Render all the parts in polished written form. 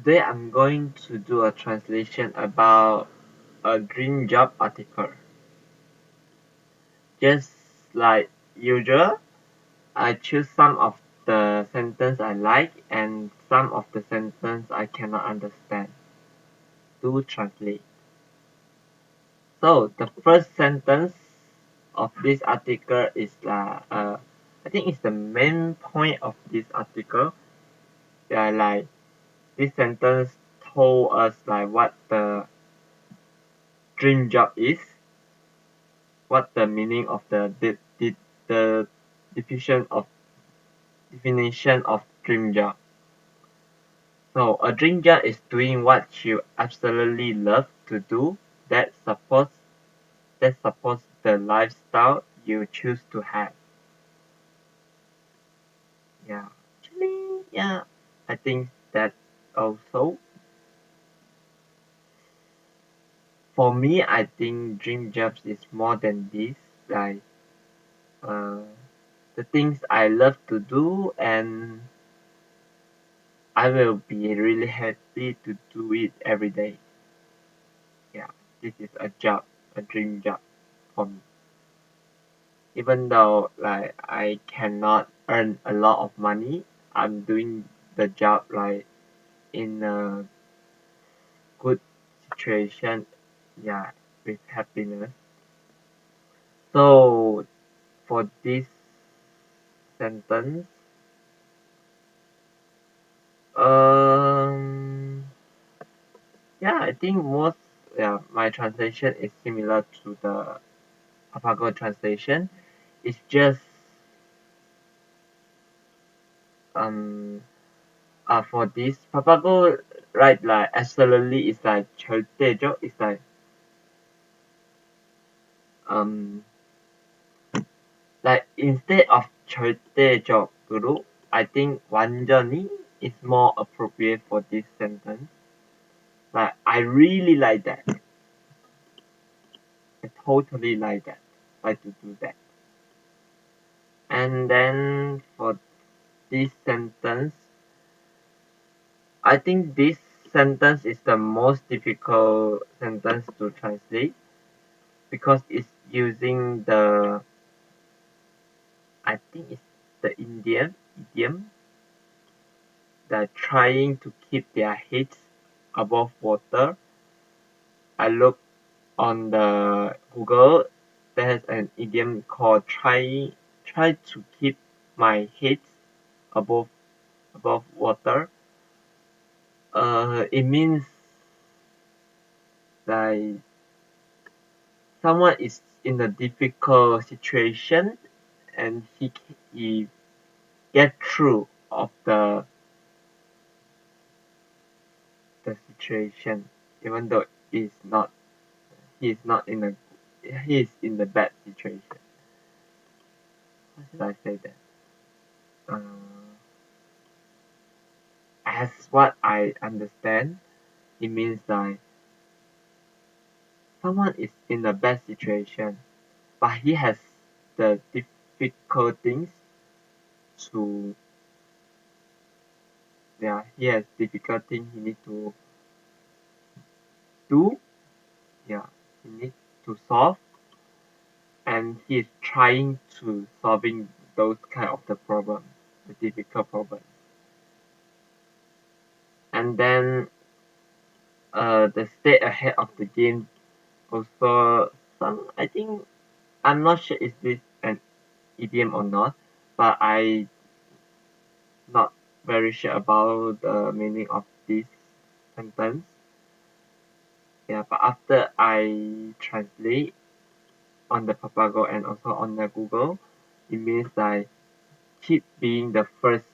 Today I'm going to do a translation about a dream job article. Just like usual, I choose some of the sentence I like and some of the sentence I cannot understand to translate. So the first sentence of this article is I think it's the main point of this article. Yeah, like this sentence told us like what the dream job is, what the meaning of the definition of dream job. So a dream job is doing what you absolutely love to do that supports the lifestyle you choose to have. Yeah. Actually, yeah. I think that also for me I think dream jobs is more than this. Like uh the things I love to do and I will be really happy to do it every day. Yeah, this is a job, a dream job for me. Even though like I cannot earn a lot of money, I'm doing the job like in a good situation, yeah, with happiness. So for this sentence, um, yeah, I think most my translation is similar to the Papago translation. It's just um for this Papago right like absolutely is like 절대적 is um like instead of 절대적으로 I think 완전히 is more appropriate for this sentence. Like I really like that. I totally like that. Like to do that. And then for this sentence, I think this sentence is the most difficult sentence to translate because it's using the I think it's the Indian idiom that trying to keep their heads above water. I look on the Google. There's an idiom called try to keep my head above water. It means like someone is in a difficult situation and he get through of the situation even though he's not in a he's in the bad situation. How should I say that? Uh, as what I understand, it means like someone is in a bad situation, but he has the difficult things to yeah he has difficult things he need to do. Yeah, he needs to solve, and he is trying to solving those kind of the problems, the difficult problems. And then the stay ahead of the game also some I think I'm not sure is this an idiom or not, but I not very sure about the meaning of this sentence. Yeah, but after I translate on the Papago and also on the Google, it means like keep being the first,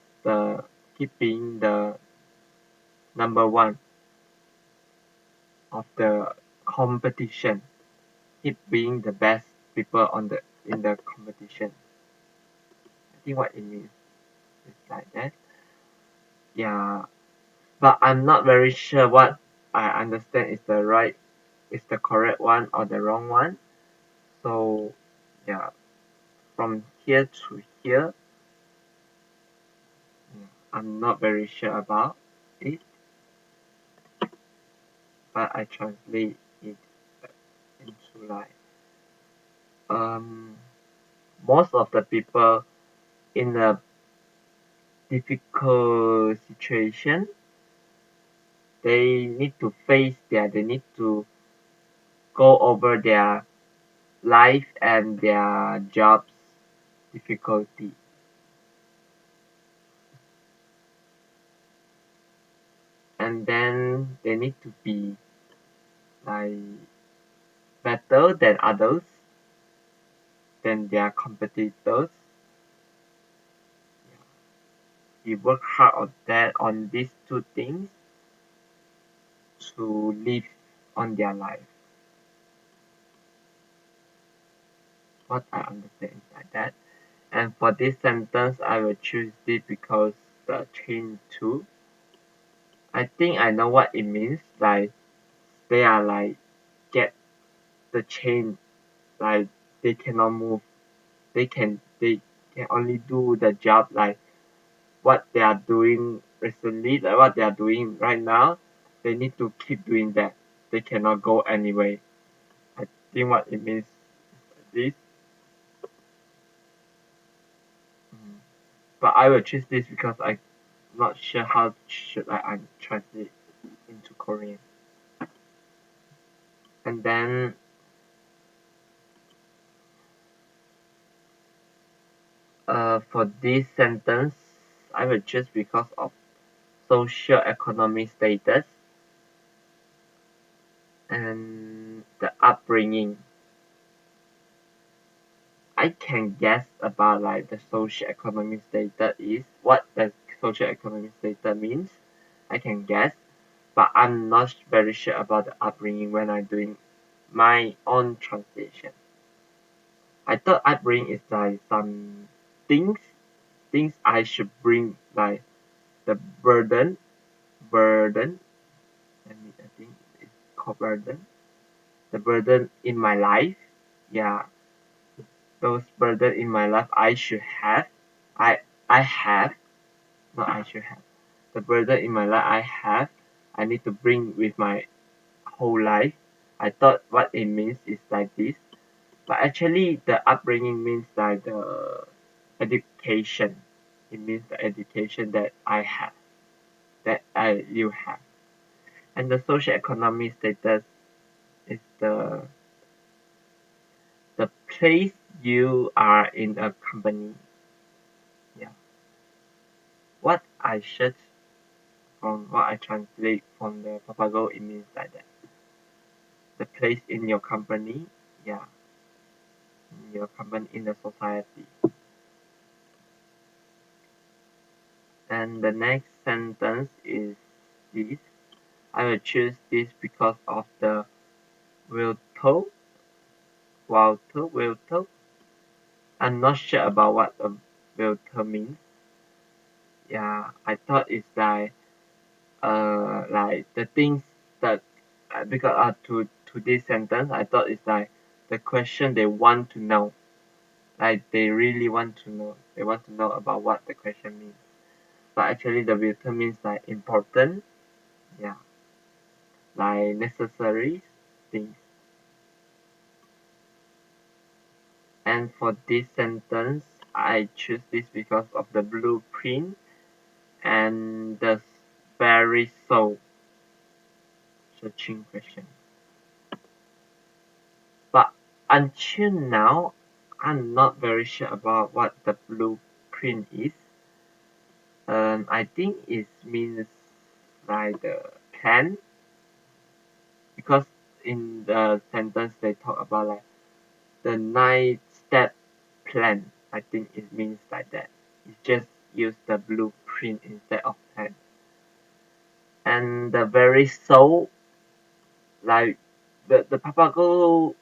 keep being the number one of the competition, keep being the best people on the in the competition. I think what it means is like that. Yeah, but I'm not very sure what I understand is the correct one or the wrong one. So yeah, from here to here, yeah, I'm not very sure about it. but I translate it into like um most of the people in a difficult situation, they need to face they need to go over their life and their jobs difficulty, and then they need to be like better than others, than their competitors. We work hard on that, on these two things, to live on their life. What I understand is like that. And for this sentence, I will choose this because the chain two. I think I know what it means. Like they are like get the chain, like they cannot move. They can only do the job like what they are doing recently, like what they are doing right now. They need to keep doing that. They cannot go anyway. I think what it means is this. Mm. But I will choose this because I'm not sure how should I translate into Korean. And then for this sentence, I will choose because of social economic status and the upbringing. I can guess about like the social economic status is what the social economic status means. I can guess, but I'm not very sure about the upbringing when I'm doing my own translation. I thought upbringing is like some things things I should bring like the burden. I think it's called burden. The burden in my life. Yeah, those burden in my life I should have. I I have, not I should have. The burden in my life I have. I need to bring with my whole life. I thought what it means is like this, but actually the upbringing means like the education. It means the education that I have, that you have, and the social economic status is the place you are in a company. Yeah. What I search from what I translate from the Papago, it means like that. The place in your company, yeah, in your company, in the society. And the next sentence is this. I will choose this because of the will to, will to. I'm not sure about what a will to means. Yeah, I thought it's like the things that because to this sentence, I thought it's like the question they want to know. Like they really want to know. They want to know about what the question means. But actually, the will to means like important. Yeah, like necessary things. And for this sentence, I choose this because of the blueprint and the very soul searching question. But until now, I'm not very sure about what the blueprint is. I think it means like the plan, because in the sentence they talk about like the 9-step plan. I think it means like that. It just use the blueprint instead of plan. And the very soul, like the Papago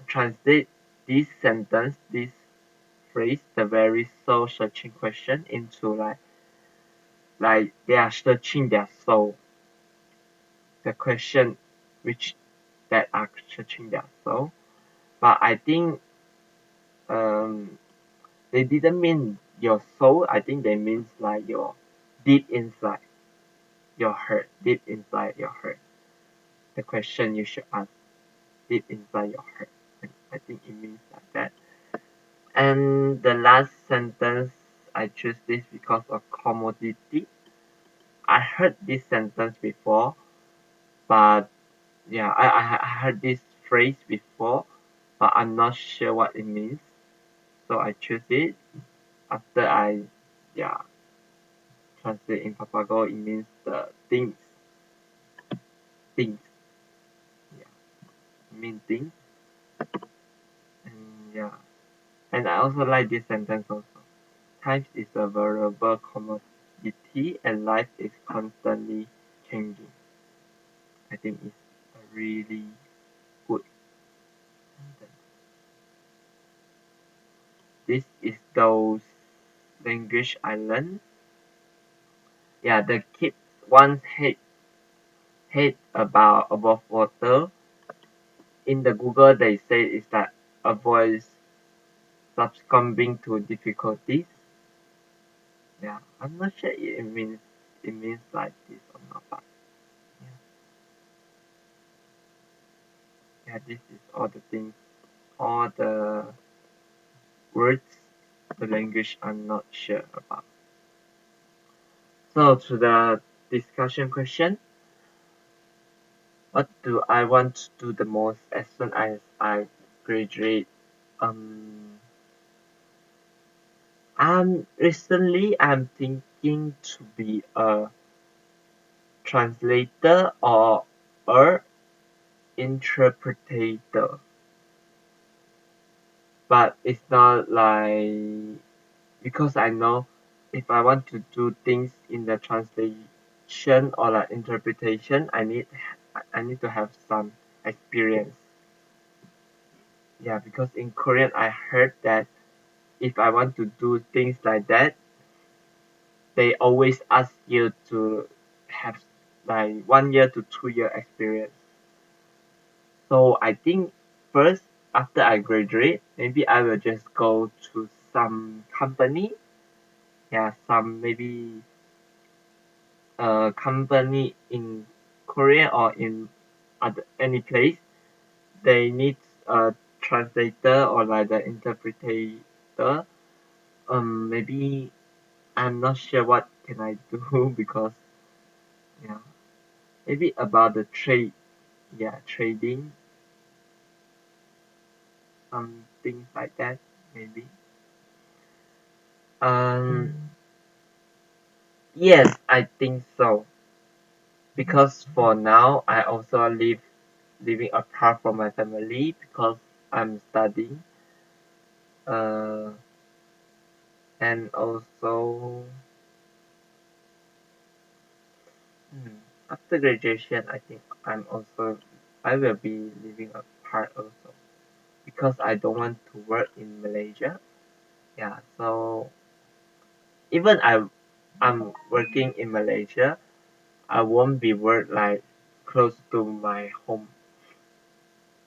translate this sentence, this phrase, the very soul searching question, into like they are searching their soul. The question which that are searching their soul. But I think um they didn't mean your soul. I think they means like your deep inside your heart, deep inside your heart. the question you should ask deep inside your heart. I think it means like that. And the last sentence, I choose this because of commodity. I heard this sentence before, but yeah, I heard this phrase before, but I'm not sure what it means. So I choose it after I, yeah, translate in Papago. It means the things, yeah, it means things, and yeah, and I also like this sentence also. Time is a variable commodity, and life is constantly changing. I think it's a really good sentence. This is those language I learned. Yeah, the kids once hate about above water. In the Google, they say it's that avoid succumbing to difficulties. Yeah, I'm not sure it means like this or not, but yeah, yeah, this is all the things, all the words, the language I'm not sure about. So to the discussion question, what do I want to do the most as soon as I graduate? Um, I'm thinking to be a translator or a interpreter, but it's not like because I know if I want to do things in the translation or like interpretation, I need to have some experience. Yeah, because in Korean I heard that if I want to do things like that, they always ask you to have like 1 year to 2 year experience. So I think first after I graduate, maybe I will just go to some company, yeah, some maybe company in Korea or in any place. They need a translator or like the interpreter. Maybe I'm not sure what can I do because yeah, maybe about the trade, yeah, trading, some things like that, maybe. Yes, I think so. Because for now, I also living apart from my family because I'm studying. Uh, and also, hmm, after graduation, I think I will be living apart also because I don't want to work in Malaysia. Yeah, so even I'm working in Malaysia, I won't be work like close to my home.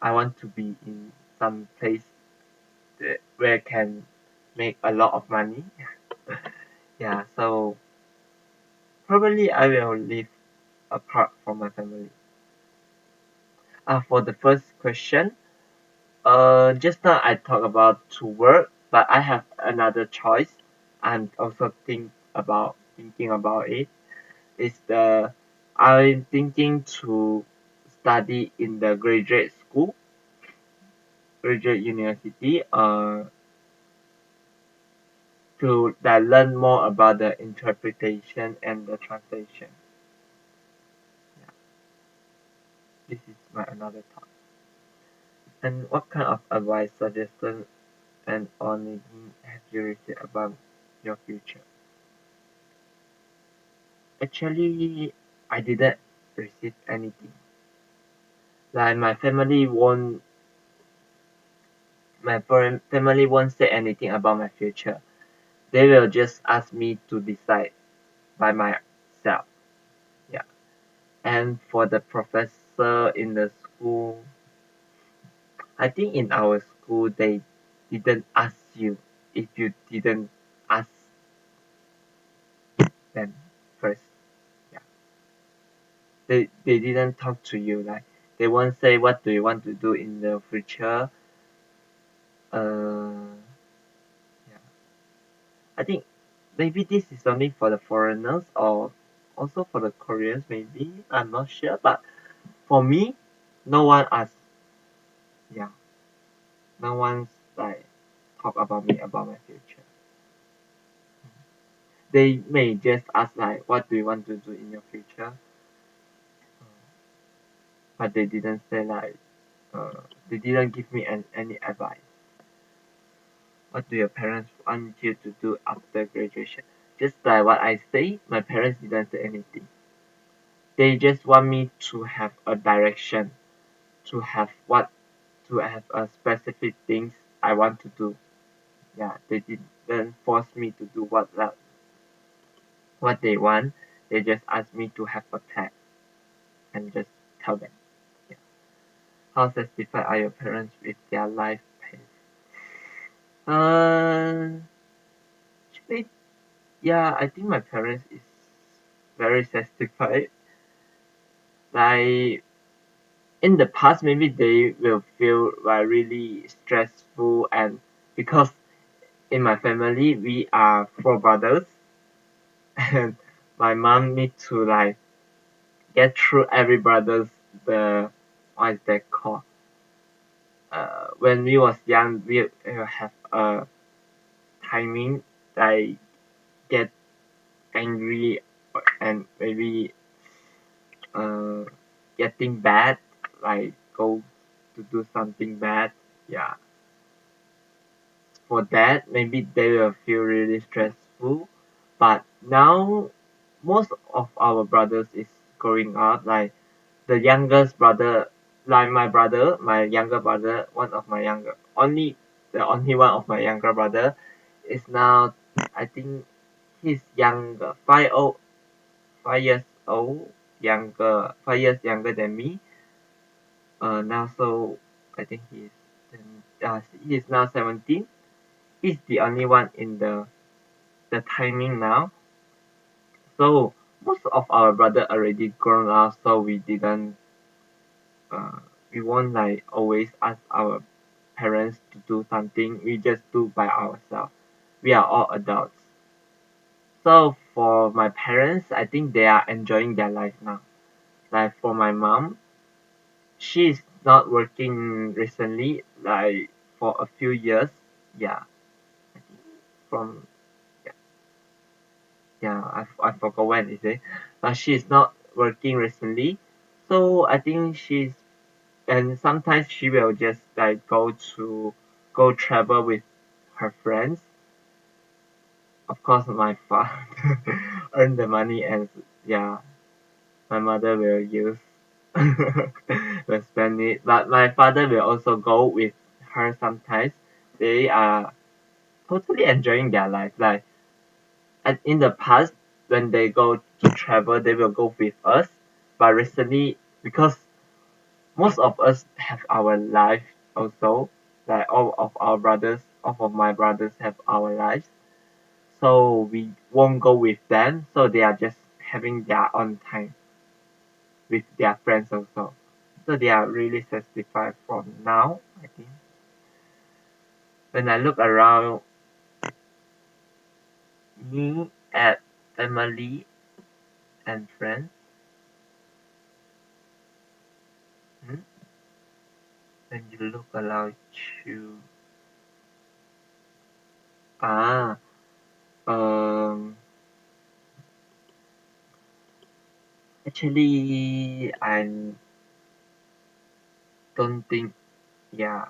I want to be in some place where I can make a lot of money. Yeah, so probably I will live apart from my family. For the first question, just now I talked about to work, but I have another choice. I'm also thinking about it. Is the I'm thinking to study in the graduate school, graduate university, to that learn more about the interpretation and the translation. Yeah, this is my another thought. And what kind of advice, suggestion, and only have you received about your future? Actually, I didn't receive anything. Like my family won't say anything about my future. They will just ask me to decide by myself. Yeah. And for the professor in the school, I think in our school they didn't ask you if you didn't ask them first. Yeah. They didn't talk to you like They won't say what do you want to do in the future. Uh, yeah. I think maybe this is only for the foreigners or also for the Koreans. Maybe I'm not sure, but for me, no one asks. Yeah, no one's like talk about me about my future. They may just ask like, what do you want to do in your future? But they didn't say like, they didn't give me any advice. What do your parents want you to do after graduation? Just like what I say, my parents didn't say anything. They just want me to have a direction, to have what, to have a specific things I want to do. Yeah, they didn't force me to do what they want. They just asked me to have a plan and just tell them. Yeah. How satisfied are your parents with their life pace? Actually, yeah, I think my parents is very satisfied. Like in the past, maybe they will feel like really stressful, and because in my family we are four brothers, and my mom need to like get through every brother's the what is that called? When we was young, we have a timing like get angry and maybe uh getting bad, like go to do something bad. Yeah, for that maybe they will feel really stressful. But now most of our brothers is growing up. Like the youngest brother, like my younger brother, one of my younger, the only one of my younger brother is now, I think he's younger, 5 years old, 5 years younger than me. Now so I think he's now 17. He's the only one in the timing now. So most of our brother already grown up, so uh, we won't like always ask our parents to do something. We just do by ourselves. We are all adults. So for my parents, I think they are enjoying their life now. Like for my mom, she's not working recently, like for a few years. Yeah, I think from yeah, yeah, I forgot when is it, but she's not working recently. So I think she's, and sometimes she will just like go travel with her friends. Of course, my father earn the money, and yeah, my mother will use will spend it. But my father will also go with her sometimes. They are totally enjoying their life. Like and in the past, when they go to travel, they will go with us. But recently, because most of us have our life also, like all of my brothers have our lives, so we won't go with them, so they are just having their own time with their friends also, so they are really satisfied from now. I think when I look around me at family and friends, hmm, when you look around you, ah um actually I don't think, yeah,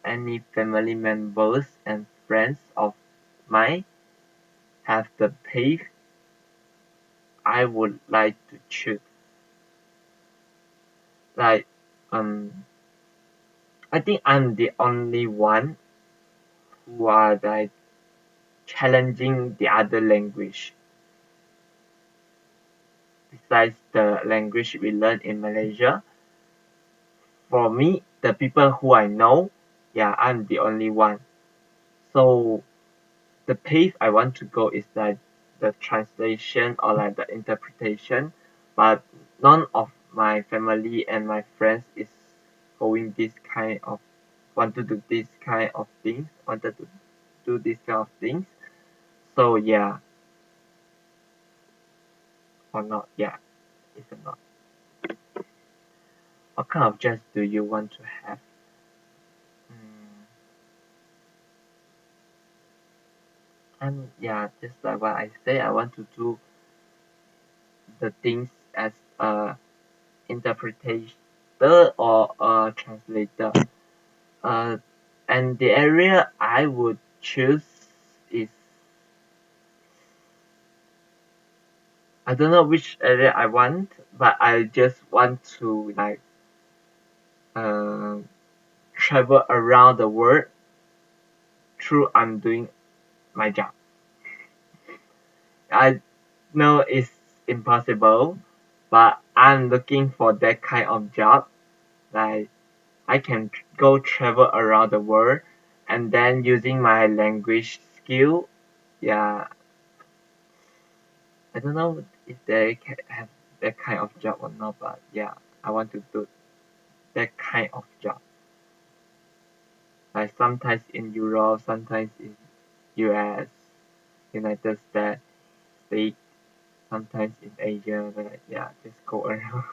any family members and friends of mine have the path I would like to choose. Like, I think I'm the only one who are like challenging the other language besides the language we learn in Malaysia. For me, the people who I know, yeah, I'm the only one. So the pace I want to go is like the translation or like the interpretation, but none of my family and my friends is going this kind of want to do this kind of things, wanted to do this kind of things. So yeah, or not, yeah, it's a not. What kind of jobs do you want to have? Mm, and yeah, just like what I say, I want to do the things as a interpreter or a translator. Uh, and the area I would choose is I don't know which area I want, but I just want to like uh, travel around the world through I'm doing my job. I know it's impossible, but I'm looking for that kind of job. Like I can go travel around the world and then using my language skill. Yeah, I don't know if they can have that kind of job or not, but yeah, I want to do that kind of job. Like sometimes in Europe, sometimes in US, United States, sometimes in Asia. But yeah, just go around.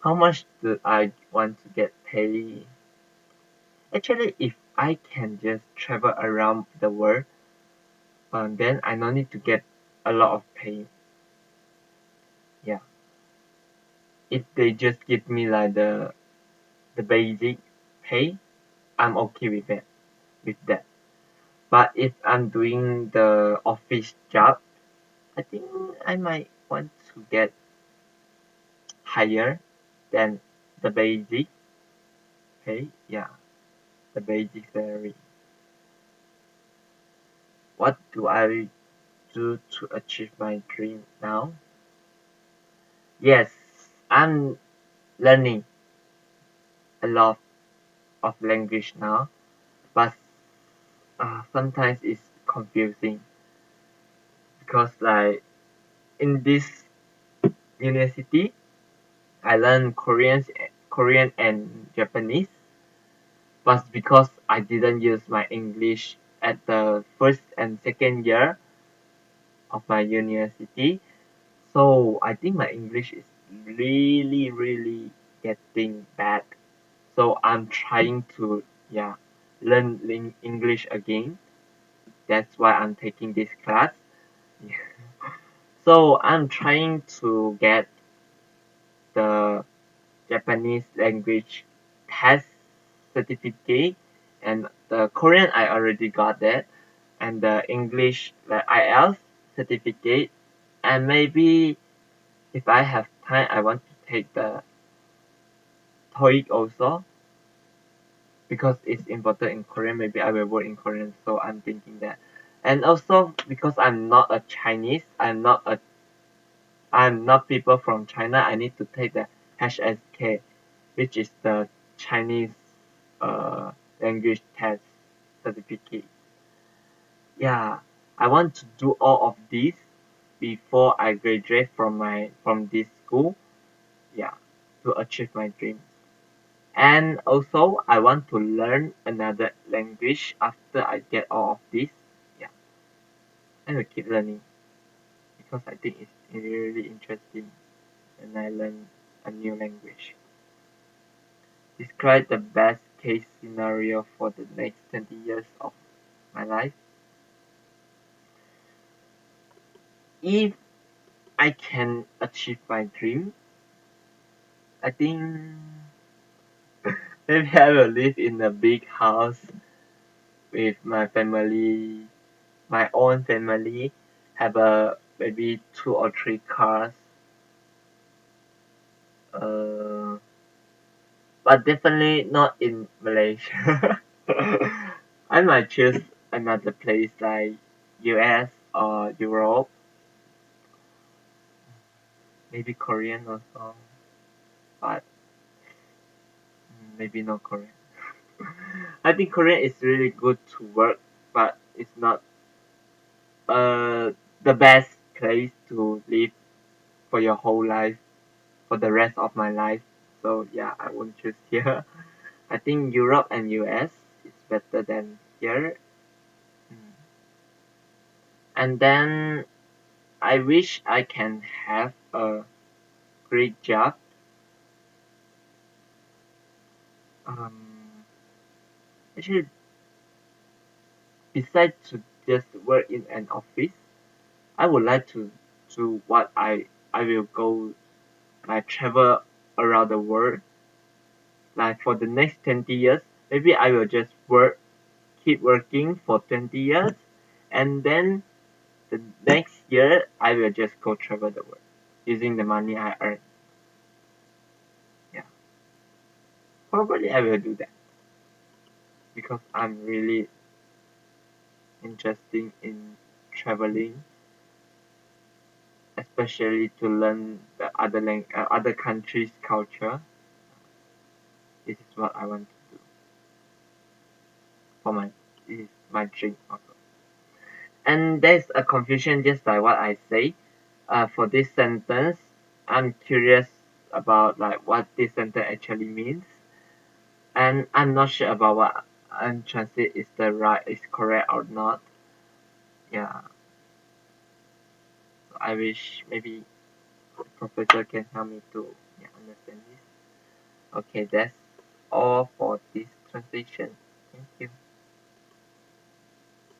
How much do I want to get paid? Actually, if I can just travel around the world, then I don't need to get a lot of pay. Yeah, if they just give me like the basic pay, I'm okay with it. With that. But if I'm doing the office job, I think I might want to get higher than the basic pay. Yeah, the basic salary. What do I do to achieve my dream now? Yes, I'm learning a lot of language now, but sometimes it's confusing because like in this university, I learn Korean and Japanese, but because I didn't use my English at the first and second year of my university, so I think my English is really getting bad. So I'm trying to yeah learn English again. That's why I'm taking this class. So I'm trying to get the Japanese language test certificate, and the Korean I already got that, and the English like IELTS certificate, and maybe if I have time I want to take the TOEIC also because it's important in Korean. Maybe I will work in Korean, so I'm thinking that. And also because I'm not a Chinese, I'm not people from China. I need to take the HSK, which is the Chinese language test certificate. Yeah, I want to do all of this before I graduate from this school. Yeah, to achieve my dreams. And also, I want to learn another language after I get all of this. Yeah, I will keep learning because I think it's really interesting when I learn a new language. Describe the best case scenario for the next 20 years of my life. If I can achieve my dream, I think maybe I will live in a big house with my family, my own family, have a maybe 2 or 3 cars, uh, but definitely not in Malaysia. I might choose another place like US or Europe, maybe Korean also, but maybe not Korean. I think Korean is really good to work, but it's not uh the best place to live for your whole life. for the rest of my life. So yeah, I won't choose here. I think Europe and US is better than here. Mm. And then I wish I can have a great job. Um, Actually, besides to just work in an office, I would like to what I will go like travel around the world. Like for the next 20 years, maybe I will just keep working for 20 years, and then the next year I will just go travel the world using the money I earn. Yeah, probably I will do that because I'm really interested in traveling, especially to learn the other countries' culture. This is what I want to do for my this is my dream also. And there's a confusion just like what I say. For this sentence, I'm curious about like what this sentence actually means, and I'm not sure about what I'm translate is correct or not. Yeah, so I wish maybe the professor can help me to understand this. Okay, that's all for this translation. Thank you.